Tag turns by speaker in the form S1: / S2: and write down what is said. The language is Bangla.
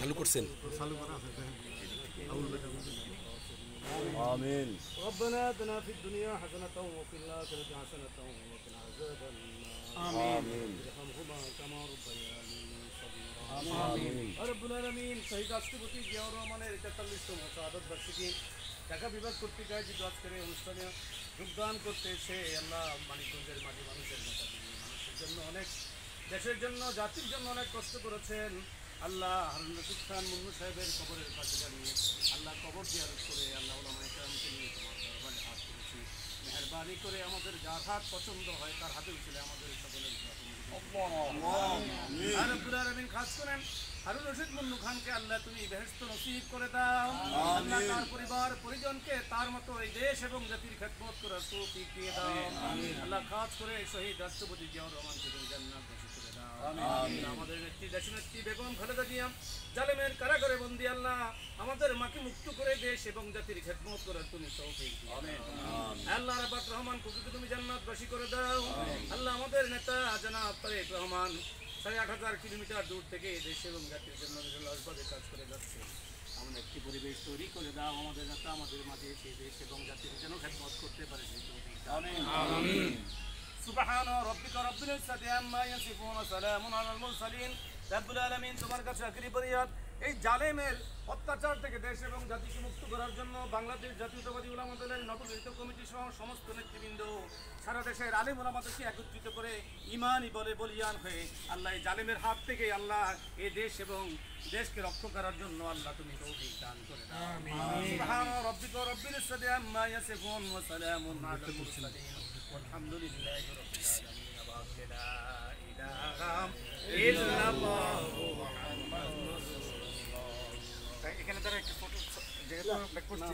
S1: চালু করছেন
S2: চালু করা আছে আউল বেটা
S3: آمين
S4: ربنا آتنا في الدنيا حسنة وفي الآخرة حسنة وقنا عذاب النار
S3: آمين
S4: ارحمهما كما ربياني صغيرا
S3: آمين
S4: رب العالمين শহীদ রাষ্ট্রপতি জিয়াউর রহমানের 43তম শাহাদত বার্ষিকী ঢাকা বিভাগ কর্তৃক আয়োজিত আজকের এই অনুষ্ঠানে যোগদান করতে এসে আল্লাহ মানিকগঞ্জের মাটি মানুষের মানুষের জন্য অনেক দেশের জন্য জাতির জন্য অনেক কষ্ট করেছেন আল্লাহ হারুন রশিদ খান মুন্নু সাহেবের কবরের কাছে দাঁড়িয়ে আল্লাহ কবর জিয়ারত করে আল্লাহ ওলামায়ে কেরামকে নিয়ে তোমার দরবারে হাত করেছি মেহেরবানি করে আমাদের যার হাত পছন্দ হয় তার হাতে উঠলে আমাদের সকলের রব্বুল আলামিন খাস করেন হারুন রশিদ মুন্নু খানকে আল্লাহ তুমি বেহেশত নসিব করে দাও আল্লাহ তার পরিবার পরিজনকে তার মতো এই দেশ এবং জাতির খেদমত করার তৌফিক দিয়ে দাও আল্লাহ খাস করে শহীদ রাষ্ট্রপতি জিয়াউর রহমানকে তুমি জান্নাত নসিব করে দাও আমাদের নেত্রী দেশনেত্রী বেগম খালেদা জিয়া জালেমের কারাগারে বন্দী আল্লাহ আমাদের মাকে মুক্ত করে দেশ এবং জাতির খেদমত করার তুমি তৌফিক দিও আল্লাহ রাব্বুর রহমান কুকুকে তুমি জান্নাতবাসী করে দাও আল্লাহ আমাদের নেতা জনাব তারেক রহমান 8,500 কিলোমিটার দূর থেকে দেশ এবং জাতির জন্য নিরলসভাবে কাজ করে যাচ্ছে আমাদের একটি পরিবেশ তৈরি করে দাও আমাদের নেতা আমাদের মাঝে সেই দেশ এবং জাতির জন্য খেদমত করতে পারে সেই তৌফিক দাও আমিন সুবহান রাব্বিকা রাব্বিল ইজ্জাতি আম্মা ইয়াসিফুন ওয়া সালামুন আলাল মুরসালিন রব্বুল আলামিন তোমার কাছে আখিরি ফরিয়াদ এই জালেমের অত্যাচার থেকে দেশ এবং জাতিকে মুক্ত করার জন্য বাংলাদেশ জাতীয়তাবাদী উলামা দলের নবগঠিত কমিটি সহ সমস্ত নেতৃবৃন্দ সারা দেশের আলেম উলামাদেরকে একত্রিত করে ঈমানি বলে বলিয়ান হয়ে আল্লাহ এই জালেমের হাত থেকে আল্লাহ এই দেশ এবং দেশকে রক্ষা করার জন্য আল্লাহ তুমি তৌফিক দান করে দাও আমিন সুবহান রাব্বিকা রাব্বিল ইজ্জাতি আম্মা ইয়াসিফুন ওয়া সালামুন আলাল মুরসালিন والحمد لله رب العالمين لا إله إلا الله محمد رسول الله এখানে তারা একটা ফটো যেহেতু ব্যাক করছে